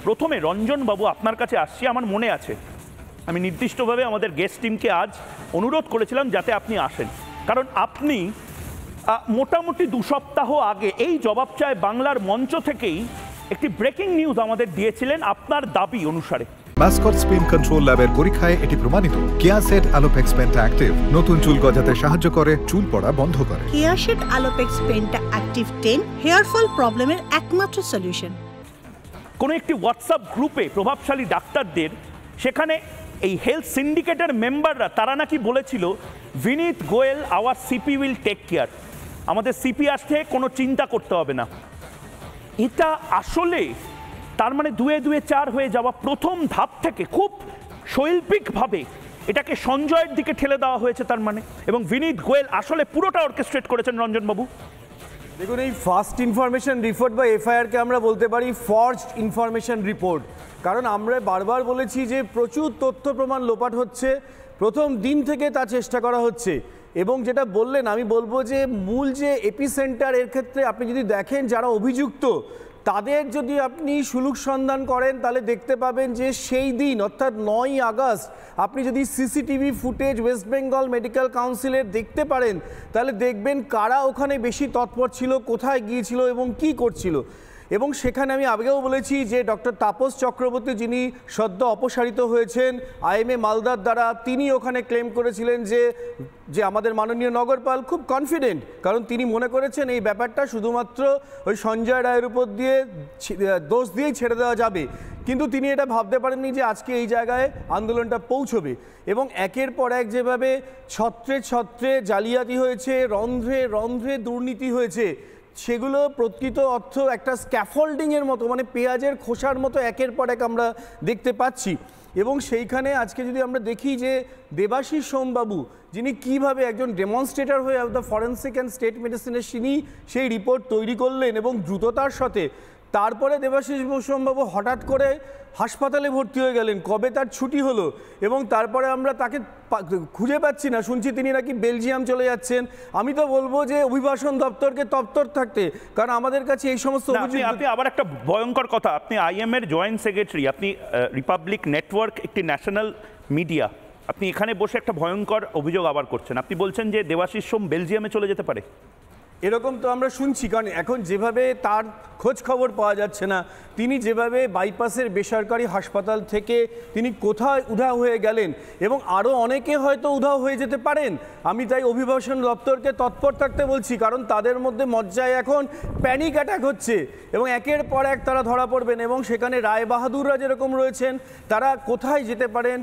প্রথমে রঞ্জনবাবু আপনার কাছে আসছি। আমার মনে আছে আমি নির্দিষ্টভাবে আমাদের গেস্ট টিমকে আজ অনুরোধ করেছিলাম যাতে আপনি আসেন, কারণ আপনি মোটামুটি 2 সপ্তাহ আগে এই জবাব চায় বাংলার মঞ্চ থেকেই একটি ব্রেকিং নিউজ আমাদের দিয়েছিলেন আপনার দাবি অনুসারে। মাস্কট স্পিন কন্ট্রোল ল্যাবের পরীক্ষায় এটি প্রমাণিত। কেয়াসেট আলোপেক্স পেন্টা অ্যাক্টিভ নতুন চুল গজাতে সাহায্য করে, চুল পড়া বন্ধ করে। Keya Seth Alopex penta active 10 hair fall প্রবলেমের একমাত্র সলিউশন। কোনো একটি হোয়াটসঅ্যাপ গ্রুপে প্রভাবশালী ডাক্তারদের, সেখানে এই হেলথ সিন্ডিকেটের মেম্বাররা তারা নাকি বলেছিল Vineet Goel our CP will take care, আমাদের সিপি আসতে কোনো চিন্তা করতে হবে না। এটা আসলে তার মানে 2 2 4 হয়ে যাওয়া প্রথম ধাপ থেকে খুব শৈল্পিকভাবে এটাকে সঞ্জয়ের দিকে ঠেলে দেওয়া হয়েছে তার মানে, এবং বিনীত গোয়েল আসলে পুরোটা অর্কেস্ট্রেট করেছেন রঞ্জনবাবু। দেখুন, এই ফার্স্ট ইনফরমেশন রিপোর্ট বা এফআইআরকে আমরা বলতে পারি ফর্জড ইনফরমেশন রিপোর্ট, কারণ আমরা বারবার বলেছি যে প্রচুর তথ্য প্রমাণ লোপাট হচ্ছে, প্রথম দিন থেকে তা চেষ্টা করা হচ্ছে। এবং যেটা বললেন, আমি বলবো যে মূল যে এপিসেন্টার, এর ক্ষেত্রে আপনি যদি দেখেন যারা অভিযুক্ত তাদের যদি আপনি সুলুক সন্ধান করেন তাহলে দেখতে পাবেন যে সেই দিন অর্থাৎ 9ই আগস্ট আপনি যদি CCTV footage West Bengal medical কাউন্সিলের দেখতে পারেন তাহলে দেখবেন কারা ওখানে বেশি তৎপর ছিল, কোথায় গিয়েছিল এবং কি করছিল। এবং সেখানে আমি আগেও বলেছি যে ডক্টর তাপস চক্রবর্তী, যিনি সদ্য অপসারিত হয়েছেন আইএমএ মালদার দ্বারা, তিনি ওখানে ক্লেম করেছিলেন যে আমাদের মাননীয় নগরপাল খুব কনফিডেন্ট, কারণ তিনি মনে করেছেন এই ব্যাপারটা শুধুমাত্র ওই সঞ্জয় রায়ের উপর দিয়ে দোষ দিয়েই ছেড়ে দেওয়া যাবে। কিন্তু তিনি এটা ভাবতে পারেননি যে আজকে এই জায়গায় আন্দোলনটা পৌঁছবে। এবং একের পর এক যেভাবে ছত্রে ছত্রে জালিয়াতি হয়েছে, রন্ধ্রে রন্ধ্রে দুর্নীতি হয়েছে, সেগুলো প্রকৃত অর্থ একটা স্ক্যাফোল্ডিংয়ের মতো, মানে পেঁয়াজের খোসার মতো একের পর এক আমরা দেখতে পাচ্ছি। এবং সেইখানে আজকে যদি আমরা দেখি যে দেবাশিস সোমবাবু, যিনি কিভাবে একজন ডেমনস্ট্রেটর হয়ে দ্য ফরেন্সিক অ্যান্ড স্টেট মেডিসিনের তিনি সেই রিপোর্ট তৈরি করলেন এবং দ্রুততার সাথে, তারপরে দেবাশিস সোমবাবু হঠাৎ করে হাসপাতালে ভর্তি হয়ে গেলেন, কবে তার ছুটি হলো এবং তারপরে আমরা তাকে খুঁজে পাচ্ছি না, শুনছি তিনি নাকি বেলজিয়াম চলে যাচ্ছেন। আমি তো বলবো যে অভিবাসন দপ্তরকে তৎপর থাকতে, কারণ আমাদের কাছে এই সমস্ত আপনি আবার একটা ভয়ঙ্কর কথা, আপনি আইএম এর জয়েন্ট সেক্রেটারি, আপনি রিপাবলিক নেটওয়ার্ক একটি ন্যাশনাল মিডিয়া, আপনি এখানে বসে একটা ভয়ঙ্কর অভিযোগ আবার করছেন। আপনি বলছেন যে দেবাশিস সোম বেলজিয়ামে চলে যেতে পারে, এরকম তো আমরা শুনছি, কারণ এখন যেভাবে তার খোঁজ খবর পাওয়া যাচ্ছে না, তিনি যেভাবে বাইপাসের বেসরকারি হাসপাতাল থেকে তিনি কোথায় উধাও হয়ে গেলেন এবং আরও অনেকে হয়তো উধাও হয়ে যেতে পারেন। আমি তাই অভিবাসন দপ্তরকে তৎপর থাকতে বলছি, কারণ তাদের মধ্যে মজ্জায় এখন প্যানিক অ্যাটাক হচ্ছে এবং একের পর এক তারা ধরা পড়বেন। এবং সেখানে রায় বাহাদুররা যেরকম রয়েছেন, তারা কোথায় যেতে পারেন।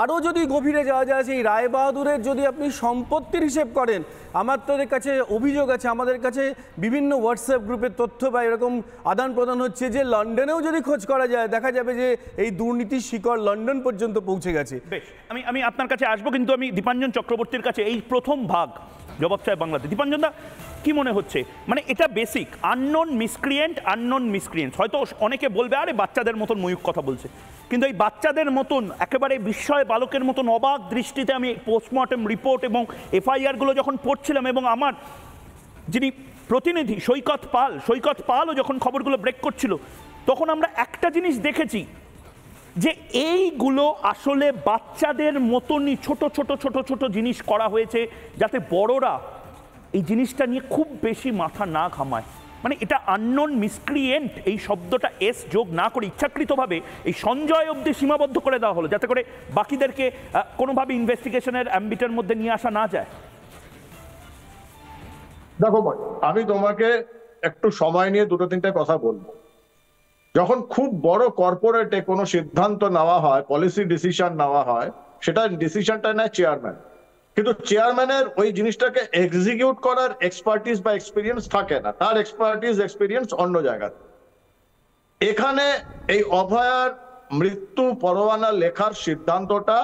আরও যদি গভীরে যাওয়া যায়, সেই রায় বাহাদুরের যদি আপনি সম্পত্তির হিসেব করেন, আমাদের কাছে অভিযোগ আছে, আমাদের কাছে বিভিন্ন হোয়াটসঅ্যাপ গ্রুপের তথ্য বা এরকম আদান প্রদান হচ্ছে যে লন্ডনেও যদি খোঁজ করা যায় দেখা যাবে যে এই দুর্নীতির শিকড় লন্ডন পর্যন্ত পৌঁছে গেছে। বেশ, আমি আপনার কাছে আসবো, কিন্তু আমি দীপাঞ্জন চক্রবর্তীর কাছে এই প্রথম ভাগ জবাব চাই বাংলাতে। দীপাঞ্জন দা, কি মনে হচ্ছে, মানে এটা বেসিক আননোন মিসক্রিয়েন্ট, হয়তো অনেকে বলবে আরে বাচ্চাদের মতন ময়ূক কথা বলছে, কিন্তু এই বাচ্চাদের মতন একেবারে বিস্ময় বালকের মতন অবাক দৃষ্টিতে আমি পোস্টমর্টেম রিপোর্ট এবং এফআইআরগুলো যখন পড়ছিলাম, এবং আমার যিনি প্রতিনিধি সৈকত পালও যখন খবরগুলো ব্রেক করছিল, তখন আমরা একটা জিনিস দেখেছি যে এইগুলো আসলে বাচ্চাদের মতনই ছোট ছোট ছোট ছোট জিনিস করা হয়েছে, যাতে বড়রা এই জিনিসটা নিয়ে খুব বেশি মাথা না ঘামায়। মানে এটা আননোন মিসক্রিয়েন্ট এই শব্দটা এস যোগ না করে ইচ্ছাকৃতভাবে এই সঞ্জয় অবধি সীমাবদ্ধ করে দেওয়া হলো, যাতে করে বাকিদেরকে কোনোভাবে ইনভেস্টিগেশনের অ্যাম্বিটের মধ্যে নিয়ে আসা না যায়। দেখো, আমি তোমাকে একটু সময় নিয়ে 2-3টে কথা বলবো। যখন খুব বড় কর্পোরেটে কোনো সিদ্ধান্ত নেওয়া হয়, পলিসি ডিসিশন নেওয়া হয়, সেটা ডিসিশনটা নেয় চেয়ারম্যান, কিন্তু চেয়ারম্যানের ওই জিনিসটাকে এক্সিকিউট করার এক্সপার্টিস বা এক্সপিরিয়েন্স থাকে না, তার এক্সপিরিয়েন্স অন্য জায়গায়। এখানে এই অভয়ার মৃত্যু পরোয়ানা লেখার সিদ্ধান্তটা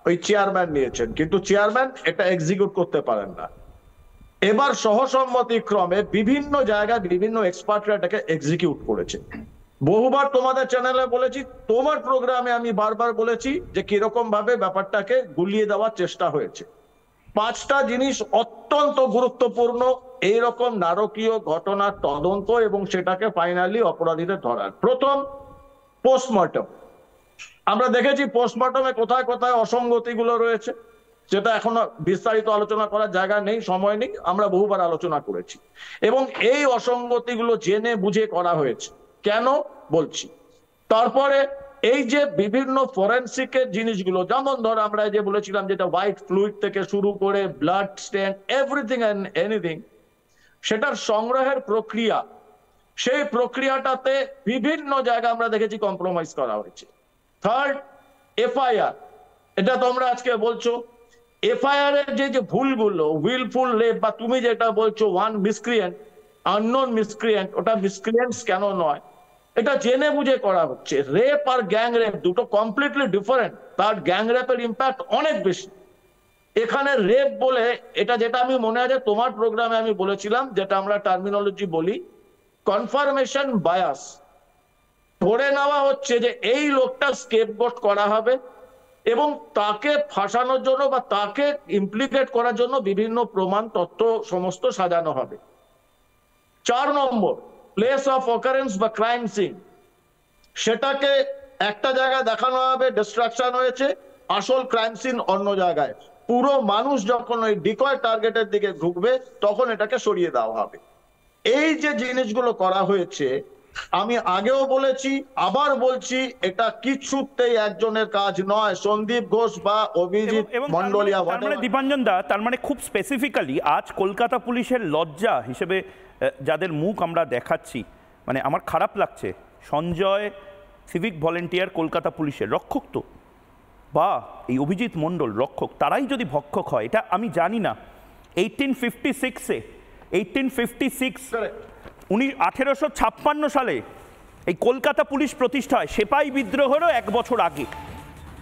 ওই চেয়ারম্যান নিয়েছেন, কিন্তু চেয়ারম্যান এটা এক্সিকিউট করতে পারেন না। এবার সহসম্মতিক্রমে বিভিন্ন জায়গায় বিভিন্ন এক্সপার্টরা এটাকে এক্সিকিউট করেছে। বহুবার তোমাদের চ্যানেলে বলেছি, তোমার প্রোগ্রামে আমি বারবার বলেছি যে কিরকম ভাবে ব্যাপারটাকে গুলিয়ে দেওয়ার চেষ্টা হয়েছে। 5টা জিনিস অত্যন্ত গুরুত্বপূর্ণ এইরকম নারকীয় ঘটনার তদন্ত এবং সেটাকে ফাইনালি অপরাধীদের ধরার। প্রথম, পোস্টমর্টম, আমরা দেখেছি পোস্টমর্টমে কোথায় কোথায় অসঙ্গতিগুলো রয়েছে, যেটা এখনো বিস্তারিত আলোচনা করার জায়গা নেই, সময় নেই, আমরা বহুবার আলোচনা করেছি। এবং এই অসঙ্গতিগুলো জেনে বুঝে করা হয়েছে। কেন বলছি? তারপরে এই যে বিভিন্ন ফরেনসিকের জিনিসগুলো, যেমন ধর আমরা যে বলেছিলাম যেটা হোয়াইট ফ্লুইড থেকে শুরু করে blood stain, everything and anything, সেটার সংগ্রহের প্রক্রিয়া, সেই প্রক্রিয়াটাতে বিভিন্ন জায়গা আমরা দেখেছি কম্প্রোমাইজ করা হয়েছে। থার্ড, এফআইআর, এটা তোমরা আজকে বলছো এফআইআর এর যে ভুলগুলো, উইলফুল রেপ বা তুমি যেটা বলছো ওয়ান মিসক্রিয়েন্ট, আননোন মিসক্রিয়েন্ট, ওটা মিসক্রিয়েন্টস কেন নয়, এটা জেনে বুঝে করা হচ্ছে। রেপ আর গ্যাং রেপ দুটো কমপ্লিটলি ডিফারেন্ট, তার গ্যাং রেপের ইম্প্যাক্ট অনেক বেশি। এখানে রেপ বলে এটা, যেটা আমি মনে আছে তোমার প্রোগ্রামে আমি বলেছিলাম, যেটা আমরা টার্মিনোলজি বলি কনফার্মেশন বায়াস, ধরে নেওয়া হচ্ছে যে এই লোকটা স্কেপগোট করা হবে এবং তাকে ফাঁসানোর জন্য বা তাকে ইমপ্লিকেট করার জন্য বিভিন্ন প্রমাণ তথ্য সমস্ত সাজানো হবে। 4 নম্বর, প্লেস অফ অকারেন্স বা ক্রাইম সিন, সেটাকে একটা জায়গায় দেখানো হবে ডিস্ট্রাকশন হয়েছে, আসল ক্রাইম সিন অন্য জায়গায়। পুরো মানুষ যখন ওই ডিকয় টার্গেটের দিকে ঢুকবে তখন এটাকে সরিয়ে দেওয়া হবে। এই যে জিনিসগুলো করা হয়েছে, আমি আগেও বলেছি আবার বলছি, এটা কিছুতেই একজনের কাজ নয়। সন্দীপ ঘোষ বা অভিজিৎ মন্ডলিয়া, দীপাঞ্জন দা, তার মানে খুব স্পেসিফিক্যালি আজ কলকাতা পুলিশের লজ্জা হিসেবে যাদের মুখ আমরা দেখাচ্ছি, মানে আমার খারাপ লাগছে, সঞ্জয় সিভিক ভলেন্টিয়ার কলকাতা পুলিশের রক্ষক তো, বা এই অভিজিৎ মণ্ডল রক্ষক, তারাই যদি ভক্ষক হয়, এটা আমি জানি না। 1856 সালে এই কলকাতা পুলিশ প্রতিষ্ঠা হয়, সেপাই বিদ্রোহেরও 1 বছর আগে।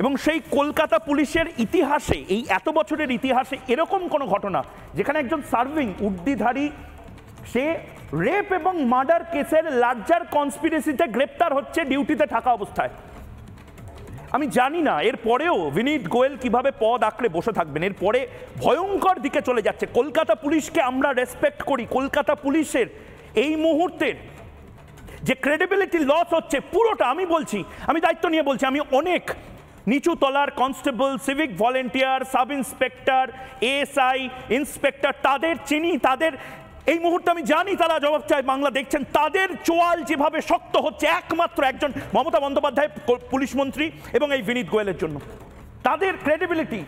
এবং সেই কলকাতা পুলিশের ইতিহাসে, এই এত বছরের ইতিহাসে এরকম কোনো ঘটনা যেখানে একজন সার্ভিং উর্দিধারী সে রেপ এবং মার্ডার কেসের লার্জার কনস্পিরেসিতে গ্রেপ্তার হচ্ছে ডিউটিতে থাকা অবস্থায়। আমি জানি না এর পরেও বিনীত গোয়েল কিভাবে পদ আঁকড়ে বসে থাকবেন। এরপরে ভয়ঙ্কর দিকে চলে যাচ্ছে। কলকাতা পুলিশকে আমরা রেসপেক্ট করি, কলকাতা পুলিশের এই মুহূর্তের যে ক্রেডিবিলিটি লস হচ্ছে পুরোটা, আমি বলছি, আমি দায়িত্ব নিয়ে বলছি, আমি অনেক নিচু তলার constable, civic volunteer, sub inspector, ASI, inspector, তাদের চিনি, তাদের এই মুহূর্তে আমি জানি তারা জবাব চায়, বাংলা দেখছেন, তাদের চোয়াল যেভাবে শক্ত হচ্ছে একমাত্র একজন মমতা বন্দ্যোপাধ্যায় পুলিশ মন্ত্রী এবং এই বিনীত গোয়েলের জন্য। তাদের ক্রেডিবিলিটি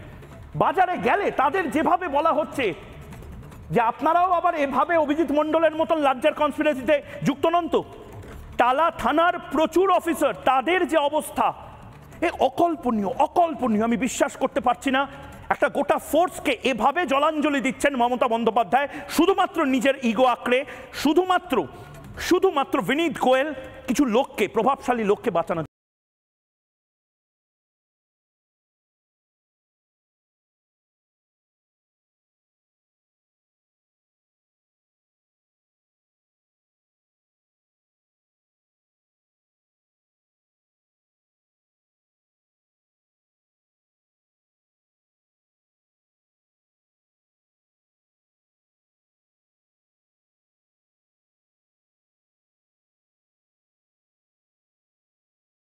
বাজারে গেলে তাদের যেভাবে বলা হচ্ছে যে আপনারাও আবার এভাবে অভিজিৎ মণ্ডলের মতন লার্জার কনস্পিরেসিতে যুক্ত নন তো, টালা থানার প্রচুর অফিসার, তাদের যে অবস্থা এ অকল্পনীয়, অকল্পনীয়। আমি বিশ্বাস করতে পারছি না একটা গোটা ফোর্সকে এভাবে জলাঞ্জলি দিচ্ছেন মমতা বন্দ্যোপাধ্যায় শুধুমাত্র নিজের ইগো আঁকড়ে, শুধুমাত্র বিনীত গোয়েল কিছু লোককে, প্রভাবশালী লোককে বাঁচানোর জন্য।